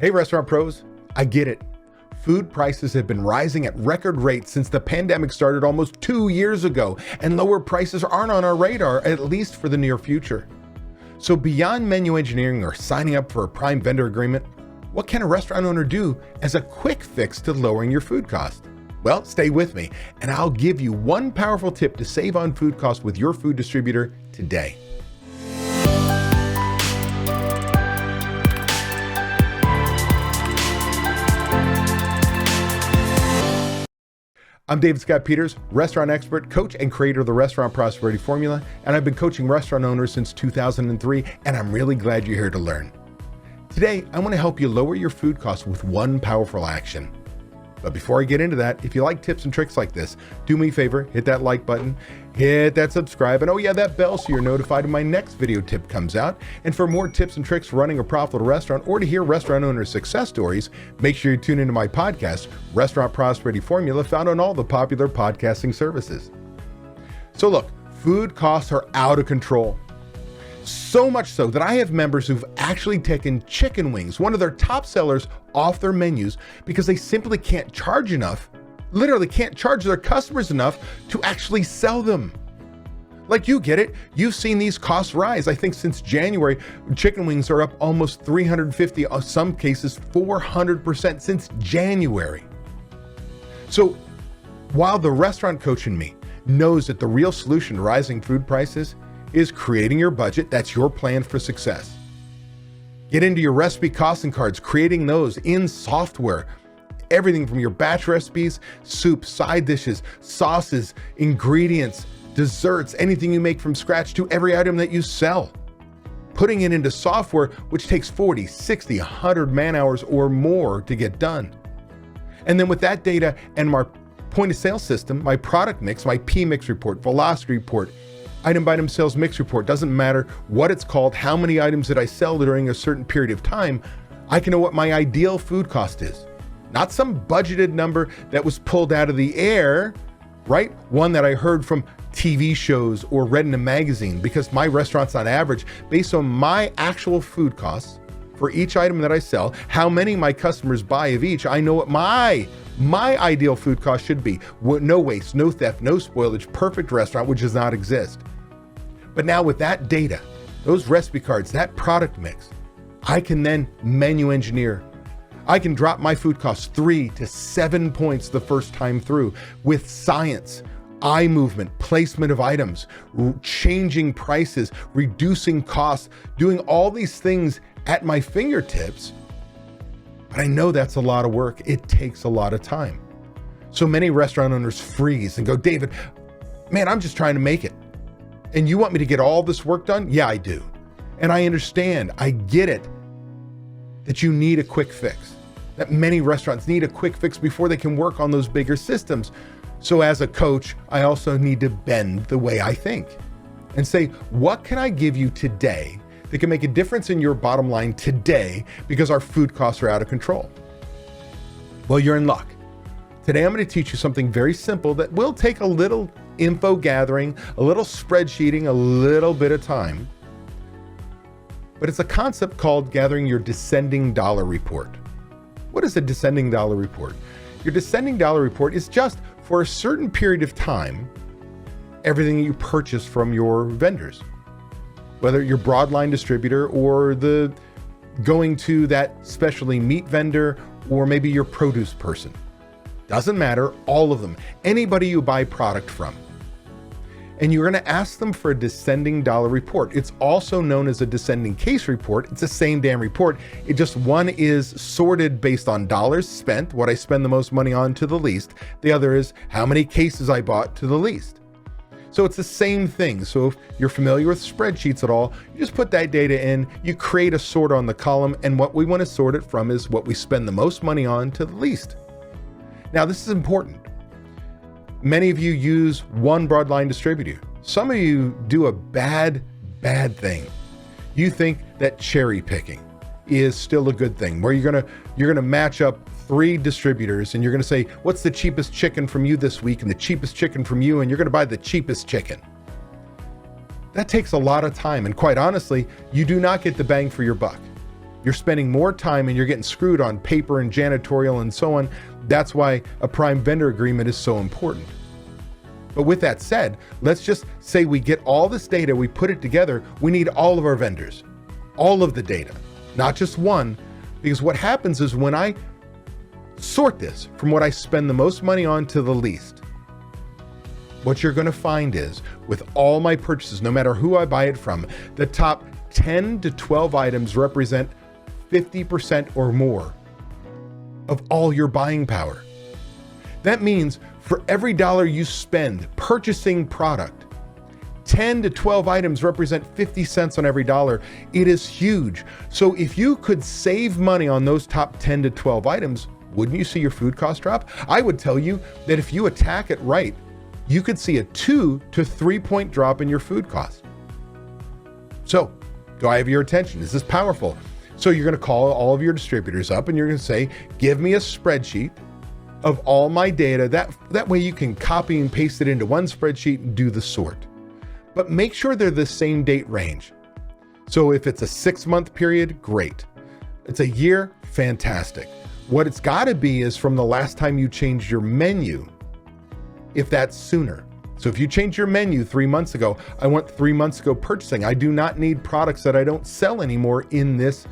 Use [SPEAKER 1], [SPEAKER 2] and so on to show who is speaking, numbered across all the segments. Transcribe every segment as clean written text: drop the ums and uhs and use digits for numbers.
[SPEAKER 1] Hey, restaurant pros, I get it. Food prices have been rising at record rates since the pandemic started almost 2 years ago, and lower prices aren't on our radar, at least for the near future. So beyond menu engineering or signing up for a prime vendor agreement, what can a restaurant owner do as a quick fix to lowering your food cost? Well, stay with me, and I'll give you one powerful tip to save on food costs with your food distributor today. I'm David Scott Peters, restaurant expert, coach, and creator of the Restaurant Prosperity Formula, and I've been coaching restaurant owners since 2003, and I'm really glad you're here to learn. Today, I want to help you lower your food costs with one powerful action. But before I get into that, if you like tips and tricks like this, do me a favor, hit that like button, hit that subscribe, and oh yeah, that bell so you're notified when my next video tip comes out. And for more tips and tricks for running a profitable restaurant or to hear restaurant owners' success stories, make sure you tune into my podcast, Restaurant Prosperity Formula, found on all the popular podcasting services. So look, food costs are out of control. So much so that I have members who've actually taken chicken wings, one of their top sellers, off their menus because they simply can't charge enough, literally can't charge their customers enough to actually sell them. Like, you get it. You've seen these costs rise. I think since January, chicken wings are up almost 350, in some cases 400% since January. So while the restaurant coach in me knows that the real solution to rising food prices is creating your budget, that's your plan for success. Get into your recipe costing cards, creating those in software. Everything from your batch recipes, soup, side dishes, sauces, ingredients, desserts, anything you make from scratch to every item that you sell. Putting it into software, which takes 40, 60, 100 man hours or more to get done. And then with that data and my point of sale system, my product mix, my P-mix report, velocity report, item by item sales mix report, doesn't matter what it's called, how many items that I sell during a certain period of time, I can know what my ideal food cost is. Not some budgeted number that was pulled out of the air, right? One that I heard from TV shows or read in a magazine, because my restaurant's on average based on my actual food costs for each item that I sell, how many my customers buy of each. I know what my ideal food cost should be. No waste, no theft, no spoilage, perfect restaurant, which does not exist. But now with that data, those recipe cards, that product mix, I can then menu engineer. I can drop my food costs 3 to 7 points the first time through with science, eye movement, placement of items, changing prices, reducing costs, doing all these things at my fingertips. But I know that's a lot of work. It takes a lot of time. So many restaurant owners freeze and go, David, man, I'm just trying to make it. And you want me to get all this work done? Yeah, I do. And I understand, I get it, that you need a quick fix, that many restaurants need a quick fix before they can work on those bigger systems. So as a coach, I also need to bend the way I think and say, what can I give you today that can make a difference in your bottom line today because our food costs are out of control? Well, you're in luck. Today, I'm going to teach you something very simple that will take a little info gathering, a little spreadsheeting, a little bit of time. But it's a concept called gathering your descending dollar report. What is a descending dollar report? Your descending dollar report is just for a certain period of time, everything you purchase from your vendors, whether you're broadline distributor or the going to that specialty meat vendor, or maybe your produce person. Doesn't matter, all of them, anybody you buy product from. And you're going to ask them for a descending dollar report. It's also known as a descending case report. It's the same damn report. It just, one is sorted based on dollars spent, what I spend the most money on to the least. The other is how many cases I bought to the least. So it's the same thing. So if you're familiar with spreadsheets at all, you just put that data in, you create a sort on the column, and what we want to sort it from is what we spend the most money on to the least. Now, this is important. Many of you use one broadline distributor. Some of you do a bad thing. You think that cherry picking is still a good thing, where you're gonna match up 3 distributors and you're gonna say, what's the cheapest chicken from you this week and the cheapest chicken from you, and you're gonna buy the cheapest chicken. That takes a lot of time, and quite honestly, you do not get the bang for your buck. You're spending more time and you're getting screwed on paper and janitorial and so on. That's why a prime vendor agreement is so important. But with that said, let's just say we get all this data, we put it together. We need all of our vendors, all of the data, not just one, because what happens is when I sort this from what I spend the most money on to the least, what you're going to find is with all my purchases, no matter who I buy it from, the top 10 to 12 items represent 50% or more of all your buying power. That means for every dollar you spend purchasing product, 10 to 12 items represent 50 cents on every dollar. It is huge. So if you could save money on those top 10 to 12 items, wouldn't you see your food cost drop? I would tell you that if you attack it right, you could see a 2 to 3 point drop in your food cost. So, do I have your attention? Is this powerful? So you're going to call all of your distributors up and you're going to say, give me a spreadsheet of all my data. That way you can copy and paste it into one spreadsheet and do the sort. But make sure they're the same date range. So if it's a 6-month period, great. It's a year, fantastic. What it's got to be is from the last time you changed your menu, if that's sooner. So if you changed your menu 3 months ago, I want 3 months ago purchasing. I do not need products that I don't sell anymore in this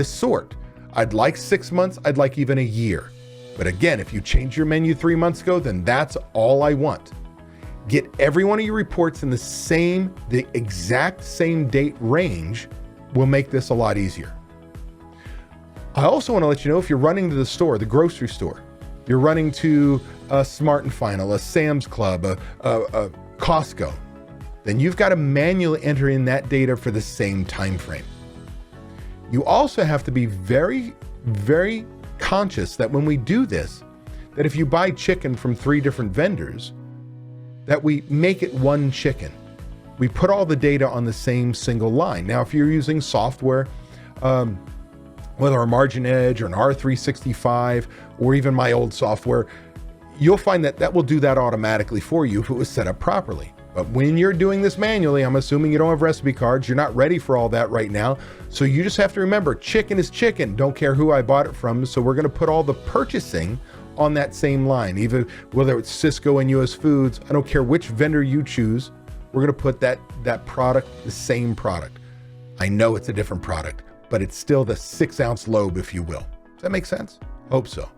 [SPEAKER 1] sort. I'd like 6 months, I'd like even a year. But again, if you change your menu 3 months ago, then that's all I want. Get every one of your reports in the exact same date range will make this a lot easier. I also want to let you know if you're running to the store, the grocery store, you're running to a Smart & Final, a Sam's Club, a Costco, then you've got to manually enter in that data for the same time frame. You also have to be very, very conscious that when we do this, that if you buy chicken from 3 different vendors, that we make it one chicken. We put all the data on the same single line. Now, if you're using software, whether a Margin Edge or an R365 or even my old software, you'll find that will do that automatically for you if it was set up properly. But when you're doing this manually, I'm assuming you don't have recipe cards, you're not ready for all that right now. So you just have to remember, chicken is chicken, don't care who I bought it from. So we're going to put all the purchasing on that same line, even whether it's Cisco and US Foods, I don't care which vendor you choose, we're going to put that product, the same product. I know it's a different product, but it's still the 6-ounce lobe, if you will. Does that make sense? Hope so.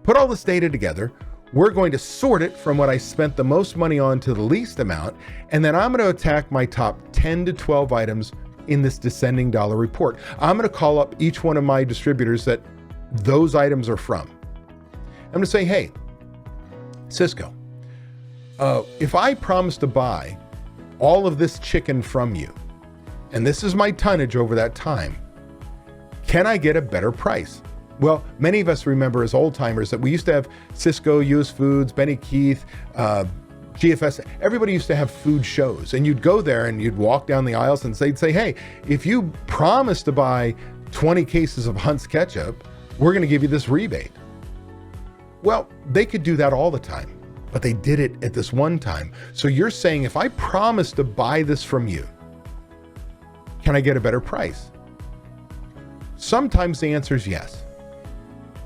[SPEAKER 1] Put all this data together. We're going to sort it from what I spent the most money on to the least amount, and then I'm going to attack my top 10 to 12 items in this descending dollar report. I'm going to call up each one of my distributors that those items are from. I'm going to say, hey, Cisco, if I promise to buy all of this chicken from you, and this is my tonnage over that time, can I get a better price? Well, many of us remember as old timers that we used to have Cisco, US Foods, Benny Keith, GFS. Everybody used to have food shows, and you'd go there and you'd walk down the aisles and they'd say, hey, if you promise to buy 20 cases of Hunt's ketchup, we're going to give you this rebate. Well, they could do that all the time, but they did it at this one time. So you're saying, if I promise to buy this from you, can I get a better price? Sometimes the answer is yes.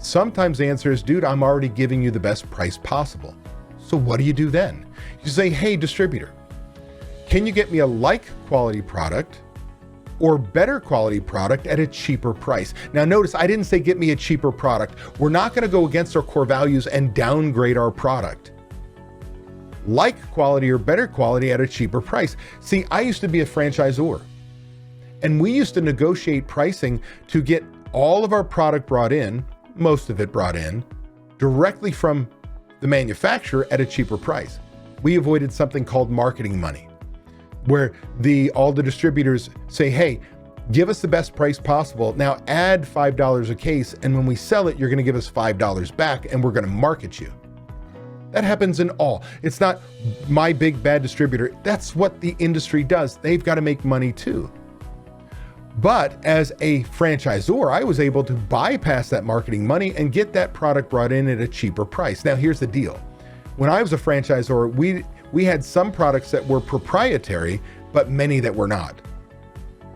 [SPEAKER 1] Sometimes the answer is, dude, I'm already giving you the best price possible. So what do you do then? You say, hey, distributor, can you get me a like quality product or better quality product at a cheaper price? Now notice, I didn't say get me a cheaper product. We're not going to go against our core values and downgrade our product. Like quality or better quality at a cheaper price. See, I used to be a franchisor, and we used to negotiate pricing to get all of our product brought in, most of it brought in, directly from the manufacturer at a cheaper price. We avoided something called marketing money, where all the distributors say, hey, give us the best price possible. Now add $5 a case, and when we sell it, you're going to give us $5 back, and we're going to market you. That happens in all. It's not my big bad distributor. That's what the industry does. They've got to make money too. But as a franchisor, I was able to bypass that marketing money and get that product brought in at a cheaper price. Now, here's the deal. When I was a franchisor, we had some products that were proprietary, but many that were not.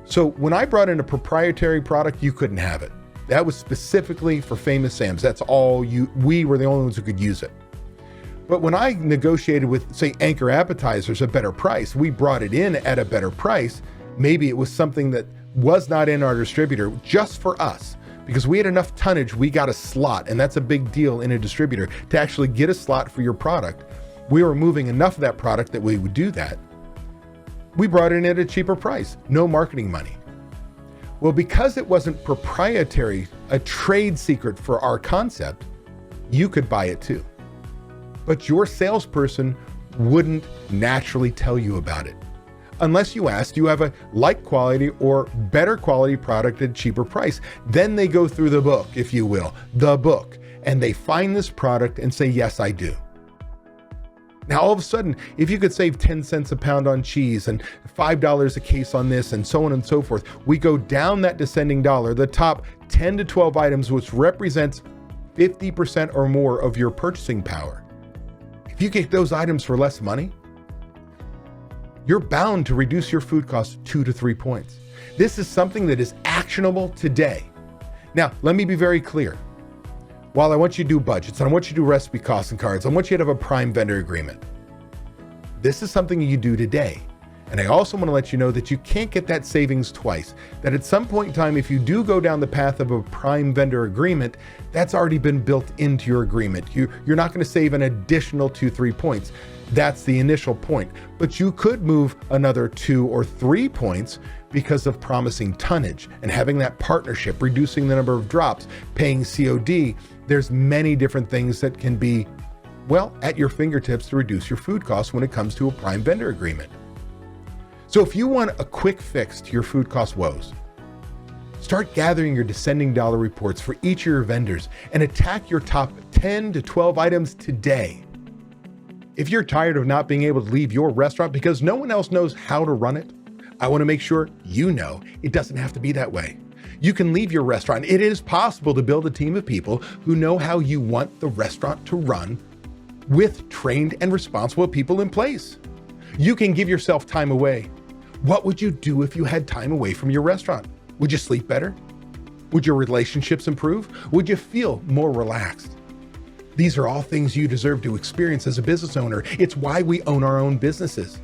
[SPEAKER 1] So when I brought in a proprietary product, you couldn't have it. That was specifically for Famous Sam's. That's all we were the only ones who could use it. But when I negotiated with, say, Anchor Appetizers a better price, we brought it in at a better price. Maybe it was something that was not in our distributor just for us. Because we had enough tonnage, we got a slot, and that's a big deal in a distributor, to actually get a slot for your product. We were moving enough of that product that we would do that. We brought it in at a cheaper price, no marketing money. Well, because it wasn't proprietary, a trade secret for our concept, you could buy it too. But your salesperson wouldn't naturally tell you about it. Unless you asked, do you have a like quality or better quality product at a cheaper price? Then they go through the book, if you will, the book, and they find this product and say, yes, I do. Now, all of a sudden, if you could save 10 cents a pound on cheese and $5 a case on this and so on and so forth, we go down that descending dollar, the top 10 to 12 items, which represents 50% or more of your purchasing power. If you get those items for less money, you're bound to reduce your food costs 2 to 3 points. This is something that is actionable today. Now, let me be very clear. While I want you to do budgets, and I want you to do recipe costs and cards, I want you to have a prime vendor agreement. This is something you do today. And I also want to let you know that you can't get that savings twice. That at some point in time, if you do go down the path of a prime vendor agreement, that's already been built into your agreement. You're not going to save an additional 2-3 points. That's the initial point. But you could move another 2 or 3 points because of promising tonnage and having that partnership, reducing the number of drops, paying COD. There's many different things that can be, well, at your fingertips to reduce your food costs when it comes to a prime vendor agreement. So if you want a quick fix to your food cost woes, start gathering your descending dollar reports for each of your vendors and attack your top 10 to 12 items today. If you're tired of not being able to leave your restaurant because no one else knows how to run it, I want to make sure you know it doesn't have to be that way. You can leave your restaurant. It is possible to build a team of people who know how you want the restaurant to run with trained and responsible people in place. You can give yourself time away. What would you do if you had time away from your restaurant? Would you sleep better? Would your relationships improve? Would you feel more relaxed? These are all things you deserve to experience as a business owner. It's why we own our own businesses.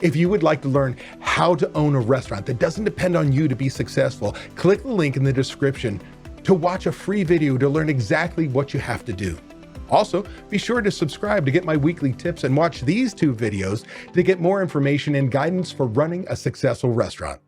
[SPEAKER 1] If you would like to learn how to own a restaurant that doesn't depend on you to be successful, click the link in the description to watch a free video to learn exactly what you have to do. Also, be sure to subscribe to get my weekly tips and watch these 2 videos to get more information and guidance for running a successful restaurant.